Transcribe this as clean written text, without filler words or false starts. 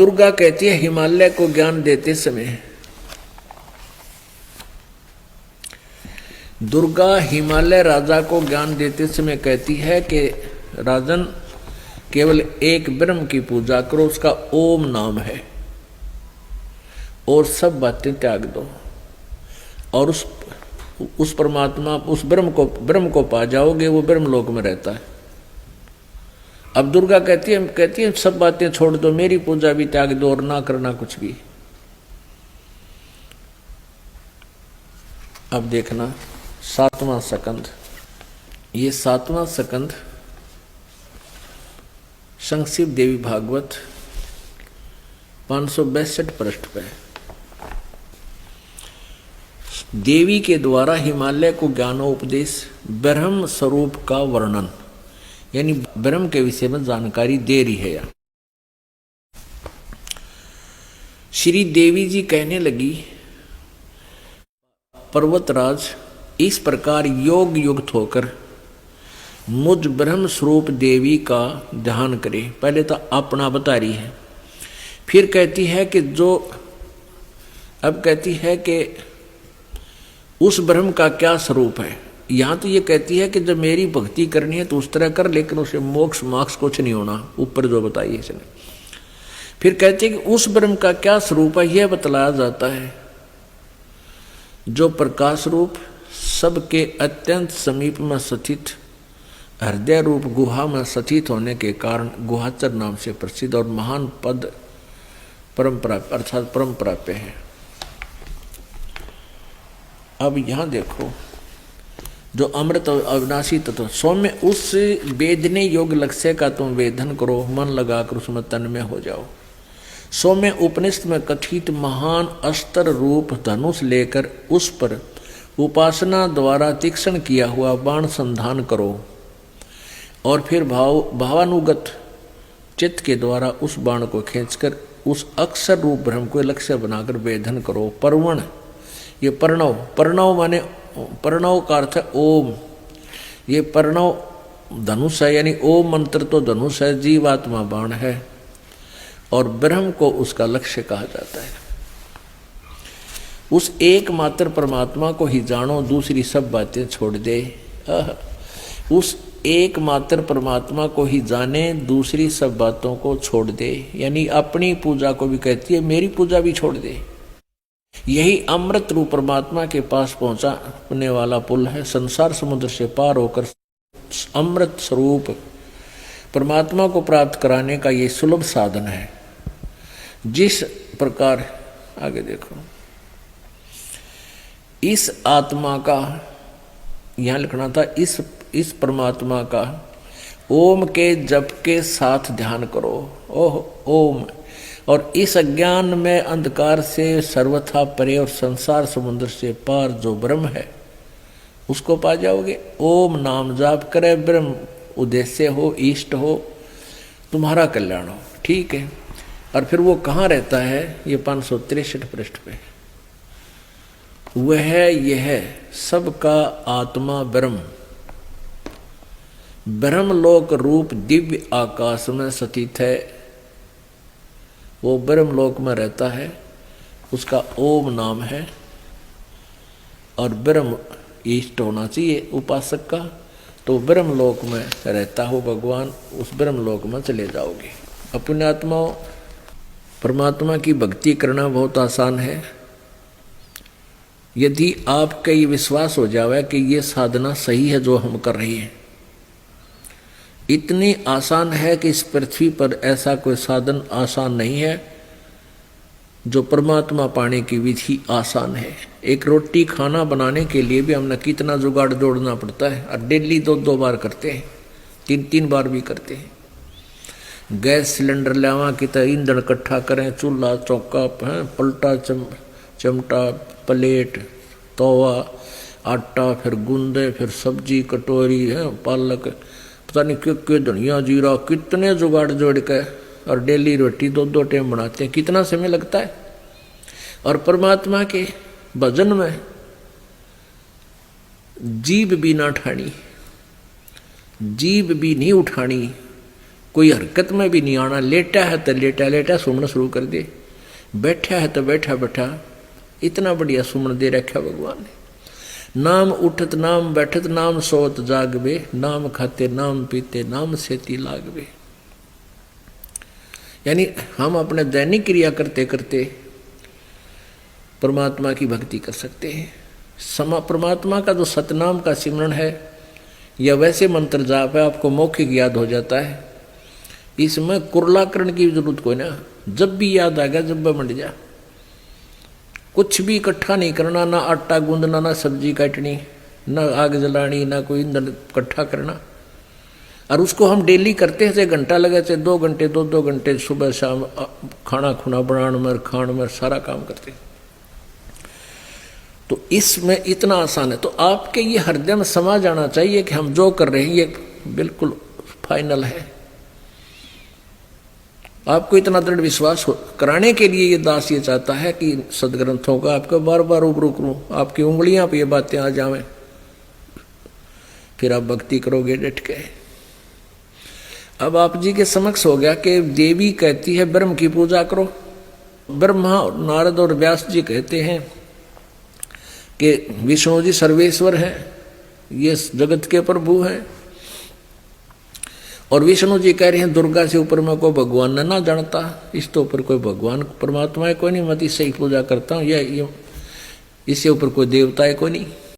दुर्गा कहती है हिमालय को ज्ञान देते समय, दुर्गा हिमालय राजा को ज्ञान देते समय कहती है कि राजन केवल एक ब्रह्म की पूजा करो, उसका ओम नाम है, और सब बातें त्याग दो और उस परमात्मा उस ब्रह्म को पा जाओगे, वो ब्रह्म लोक में रहता है। अब दुर्गा कहती है सब बातें छोड़ दो, मेरी पूजा भी त्याग दो और ना करना कुछ भी। अब देखना 7वां स्कंद, ये 7वां स्कंद संक्षिप्त देवी भागवत 562 पृष्ठ पे। देवी के द्वारा हिमालय को ज्ञानोपदेश, ब्रह्म स्वरूप का वर्णन, यानी ब्रह्म के विषय में जानकारी दे रही है। श्री देवी जी कहने लगी, पर्वतराज इस प्रकार योग युक्त होकर मुझ ब्रह्म स्वरूप देवी का ध्यान करे। पहले तो अपना बता रही है, फिर कहती है कि अब कहती है कि उस ब्रह्म का क्या स्वरूप है। यहाँ तो ये कहती है कि जब मेरी भक्ति करनी है तो उस तरह कर, लेकिन उसे मोक्ष मार्क्स कुछ नहीं होना, ऊपर जो बताइए इसने। फिर कहती है कि उस ब्रह्म का क्या स्वरूप है, यह बतलाया जाता है, जो प्रकाश रूप सबके अत्यंत समीप में स्थित हृदय रूप गुहा में स्थित होने के कारण गुहाचर नाम से प्रसिद्ध और महान पद परंपरा अर्थात परंपरा पे है। अब यहां देखो, जो अमृत और अविनाशी तत्व सौम्य, उस वेदने योग लक्ष्य का तुम वेदन करो, मन लगाकर उसमें तन में हो जाओ। सौम्य उपनिषद में कथित महान अस्त्र रूप धनुष लेकर उस पर उपासना द्वारा तीक्ष्ण किया हुआ बाण संधान करो और फिर भावानुगत चित्त के द्वारा उस बाण को खींचकर उस अक्षर रूप ब्रह्म को लक्ष्य बनाकर वेदन करो। परवण, ये प्रणव माने प्रणव का अर्थ है ओम। ये प्रणव धनुष है, यानी ओम मंत्र तो धनुष है, जीवात्मा बाण है और ब्रह्म को उसका लक्ष्य कहा जाता है। उस एकमात्र परमात्मा को ही जानो, दूसरी सब बातें छोड़ दे। उस एकमात्र परमात्मा को ही जाने, दूसरी सब बातों को छोड़ दे, यानी अपनी पूजा को भी कहती है मेरी पूजा भी छोड़ दे। यही अमृत रूप परमात्मा के पास पहुंचाने वाला पुल है। संसार समुद्र से पार होकर अमृत स्वरूप परमात्मा को प्राप्त कराने का ये सुलभ साधन है। जिस प्रकार आगे देखो, इस आत्मा का यहां लिखना था, इस परमात्मा का ओम के जप के साथ ध्यान करो। ओह ओम, और इस अज्ञान में अंधकार से सर्वथा परे और संसार समुद्र से पार जो ब्रह्म है उसको पा जाओगे। ओम नाम जाप करे, ब्रह्म उद्देश्य हो, इष्ट हो, तुम्हारा कल्याण हो। ठीक है, और फिर वो कहाँ रहता है, ये 563 पृष्ठ पे। वह यह सबका आत्मा ब्रह्म, ब्रह्मलोक रूप दिव्य आकाश में स्थित है। वो ब्रह्मलोक में रहता है, उसका ओम नाम है और ब्रह्म इष्ट होना चाहिए उपासक का, तो ब्रह्मलोक में रहता हो भगवान, उस ब्रह्मलोक में चले जाओगे। अपने आत्माओं, परमात्मा की भक्ति करना बहुत आसान है। यदि आपका ये विश्वास हो जावे कि ये साधना सही है जो हम कर रहे हैं, इतनी आसान है कि इस पृथ्वी पर ऐसा कोई साधन आसान नहीं है जो परमात्मा पाने की विधि आसान है। एक रोटी खाना बनाने के लिए भी हमने कितना जुगाड़ जोड़ना पड़ता है, और डेली 2-2 बार करते हैं, 3-3 बार भी करते हैं। गैस सिलेंडर लावा कि तो ईंधन इकट्ठा करें, चूल्हा चौका पलटा, चमटा, प्लेट, तवा, आटा, फिर गूंदे, फिर सब्जी, कटोरी है, पालक, पता नहीं क्यों धनिया, जीरा, कितने जुगाड़ जोड़ के, और डेली रोटी 2-2 टाइम बनाते हैं, कितना समय लगता है। और परमात्मा के भजन में जीभ भी ना ठानी, जीभ भी नहीं उठानी, कोई हरकत में भी नहीं आना। लेटा है तो लेटा लेटा सुमन शुरू कर दे, बैठा है तो बैठा बैठा। इतना बढ़िया सुमन दे रखा भगवान ने। नाम उठत नाम बैठत नाम सोत जागबे, नाम खाते नाम पीते नाम सेती लागबे। यानी हम अपने दैनिक क्रिया करते करते परमात्मा की भक्ति कर सकते हैं। परमात्मा का जो सतनाम का सिमरन है या वैसे मंत्र जाप है, आपको मौखिक याद हो जाता है। इसमें कुरलाकरण की जरूरत कोई ना, जब भी याद आ गया जब बंट जा। कुछ भी इकट्ठा नहीं करना, ना आटा गूंदना, ना सब्जी काटनी, ना आग जलानी, ना कोई ईंधन इकट्ठा करना। और उसको हम डेली करते हैं, चाहे घंटा लगे चाहे 2 घंटे, 2 घंटे सुबह शाम खाना खुना बनाने में खाने में सारा काम करते हैं। तो इसमें इतना आसान है। तो आपके ये हृदय में समा जाना चाहिए कि हम जो कर रहे हैं ये बिल्कुल फाइनल है। आपको इतना दृढ़ विश्वास कराने के लिए ये दास ये चाहता है कि सदग्रंथों का आपको बार बार रूबरू करूं, आपकी उंगलियां पे ये बातें आ जावें, फिर आप भक्ति करोगे डट के। अब आप जी के समक्ष हो गया कि देवी कहती है ब्रह्म की पूजा करो। ब्रह्मा नारद और व्यास जी कहते हैं कि विष्णु जी सर्वेश्वर हैं, ये जगत के प्रभु हैं। और विष्णु जी कह रहे हैं दुर्गा से ऊपर मैं कोई भगवान ना जानता, इस तो ऊपर कोई भगवान परमात्मा है कोई नहीं, मैं इससे ही पूजा करता हूँ, या इससे ऊपर कोई देवता है कोई नहीं।